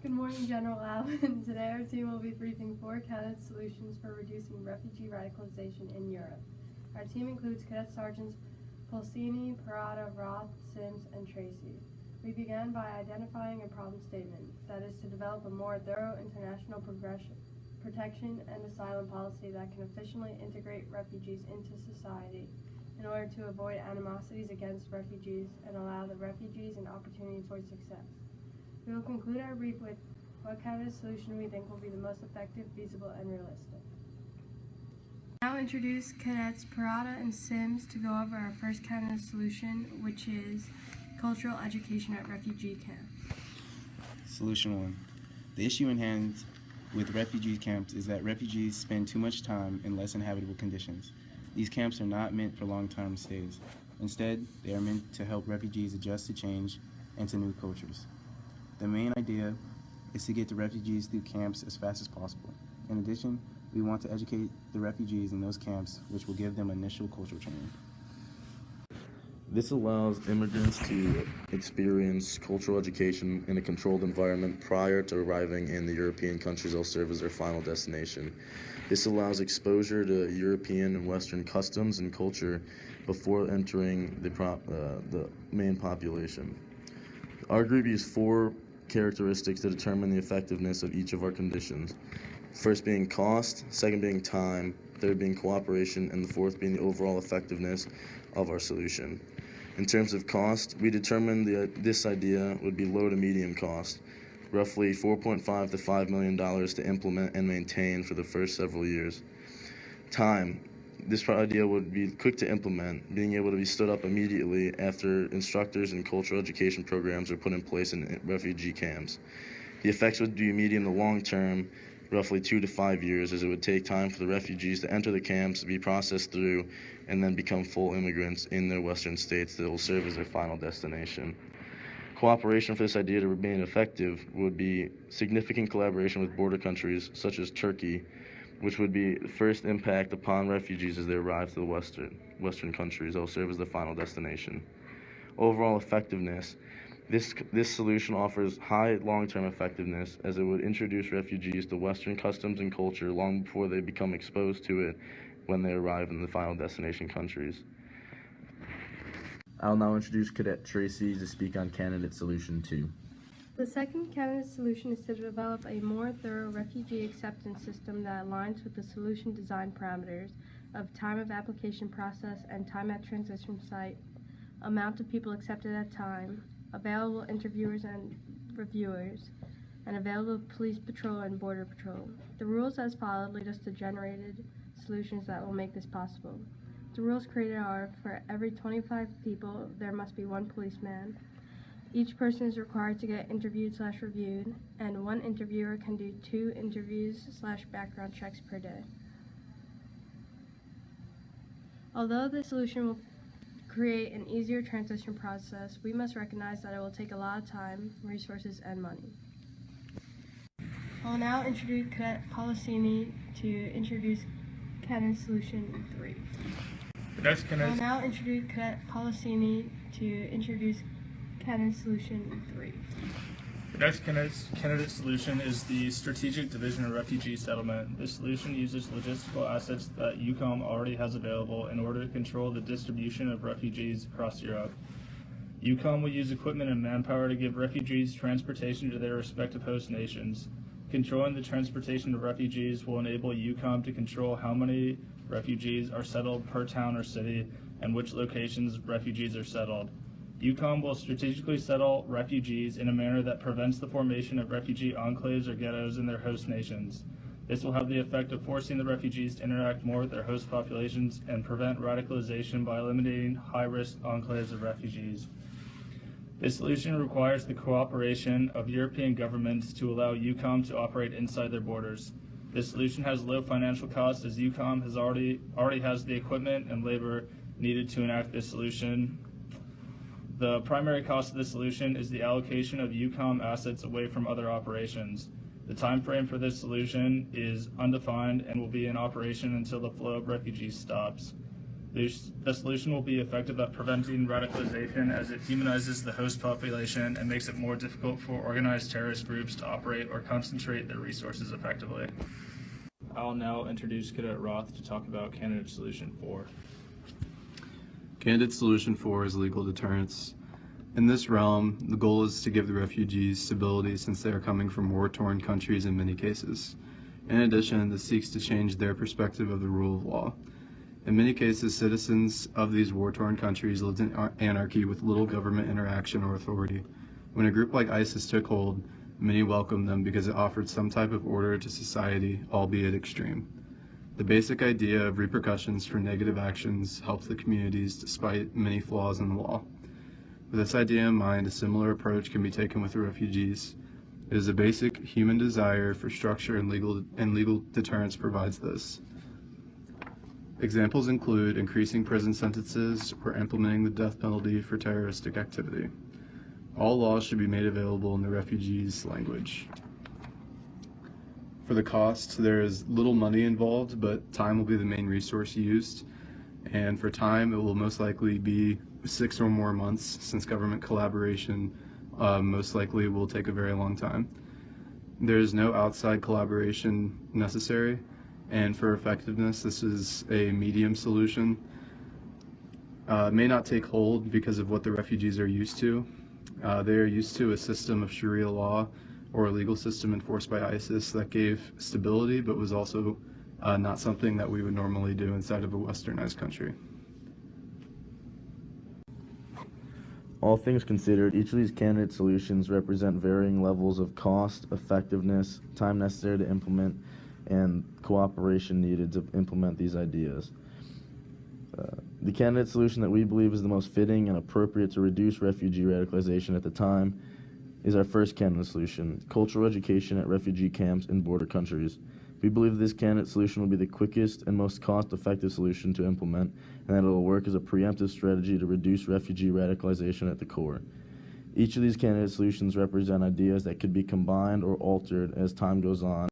Good morning, General Alvin. Today our team will be briefing 4 Cadet solutions for reducing refugee radicalization in Europe. Our team includes Cadet Sergeants Polisini, Porada, Roth, Sims, and Tracy. We began by identifying a problem statement, that is to develop a more thorough international protection and asylum policy that can efficiently integrate refugees into society in order to avoid animosities against refugees and allow the refugees an opportunity for success. We will conclude our brief with what kind of solution we think will be the most effective, feasible, and realistic. Now introduce Cadets Porada and Sims to go over our first kind of solution, which is cultural education at refugee camps. Solution 1. The issue in hand with refugee camps is that refugees spend too much time in less inhabitable conditions. These camps are not meant for long-term stays. Instead, they are meant to help refugees adjust to change and to new cultures. The main idea is to get the refugees through camps as fast as possible. In addition, we want to educate the refugees in those camps, which will give them initial cultural training. This allows immigrants to experience cultural education in a controlled environment prior to arriving in the European countries they'll serve as their final destination. This allows exposure to European and Western customs and culture before entering the main population. Our group used 4 characteristics to determine the effectiveness of each of our conditions. First being cost, second being time, third being cooperation, and the fourth being the overall effectiveness of our solution. In terms of cost, we determined this idea would be low to medium cost, roughly $4.5 to $5 million to implement and maintain for the first several years. Time. This idea would be quick to implement, being able to be stood up immediately after instructors and cultural education programs are put in place in refugee camps. The effects would be medium to long term, roughly 2 to 5 years, as it would take time for the refugees to enter the camps, be processed through, and then become full immigrants in their Western states that will serve as their final destination. Cooperation for this idea to remain effective would be significant collaboration with border countries such as Turkey, which would be the first impact upon refugees as they arrive to the Western countries that will serve as their final destination. Overall effectiveness. This solution offers high long-term effectiveness as it would introduce refugees to Western customs and culture long before they become exposed to it when they arrive in the final destination countries. I'll now introduce Cadet Tracy to speak on Candidate Solution 2. The second candidate solution is to develop a more thorough refugee acceptance system that aligns with the solution design parameters of time of application process and time at transition site, amount of people accepted at time, available interviewers and reviewers, and available police patrol and border patrol. The rules as followed lead us to generated solutions that will make this possible. The rules created are: for every 25 people, there must be 1 policeman. Each person is required to get interviewed/reviewed, and 1 interviewer can do 2 interviews/background checks per day. Although this solution will create an easier transition process, we must recognize that it will take a lot of time, resources, and money. I will now introduce Cadet Polisini to introduce Cadet Solution 3. I will now introduce Cadet Polisini to introduce Cadet Solution 3. The next candidate solution is the Strategic Division of Refugee Settlement. This solution uses logistical assets that UCOM already has available in order to control the distribution of refugees across Europe. UCOM will use equipment and manpower to give refugees transportation to their respective host nations. Controlling the transportation of refugees will enable UCOM to control how many refugees are settled per town or city and which locations refugees are settled. UCOM will strategically settle refugees in a manner that prevents the formation of refugee enclaves or ghettos in their host nations. This will have the effect of forcing the refugees to interact more with their host populations and prevent radicalization by eliminating high-risk enclaves of refugees. This solution requires the cooperation of European governments to allow UCOM to operate inside their borders. This solution has low financial costs as UCOM already has the equipment and labor needed to enact this solution. The primary cost of this solution is the allocation of UCOM assets away from other operations. The time frame for this solution is undefined and will be in operation until the flow of refugees stops. The solution will be effective at preventing radicalization as it humanizes the host population and makes it more difficult for organized terrorist groups to operate or concentrate their resources effectively. I'll now introduce Cadet Roth to talk about Candidate Solution 4. Candidate Solution 4 is legal deterrence. In this realm, the goal is to give the refugees stability since they are coming from war-torn countries in many cases. In addition, this seeks to change their perspective of the rule of law. In many cases, citizens of these war-torn countries lived in anarchy with little government interaction or authority. When a group like ISIS took hold, many welcomed them because it offered some type of order to society, albeit extreme. The basic idea of repercussions for negative actions helps the communities despite many flaws in the law. With this idea in mind, a similar approach can be taken with the refugees. It is a basic human desire for structure, and legal deterrence provides this. Examples include increasing prison sentences or implementing the death penalty for terroristic activity. All laws should be made available in the refugees' language. For the cost, there is little money involved, but time will be the main resource used. And for time, it will most likely be 6 or more months, since government collaboration most likely will take a very long time. There is no outside collaboration necessary, and for effectiveness, this is a medium solution. It may not take hold because of what the refugees are used to. They are used to a system of Sharia law or a legal system enforced by ISIS that gave stability, but was also not something that we would normally do inside of a westernized country. All things considered, each of these candidate solutions represent varying levels of cost, effectiveness, time necessary to implement, and cooperation needed to implement these ideas. The candidate solution that we believe is the most fitting and appropriate to reduce refugee radicalization at the time is our first candidate solution, cultural education at refugee camps in border countries. We believe this candidate solution will be the quickest and most cost-effective solution to implement, and that it will work as a preemptive strategy to reduce refugee radicalization at the core. Each of these candidate solutions represent ideas that could be combined or altered as time goes on.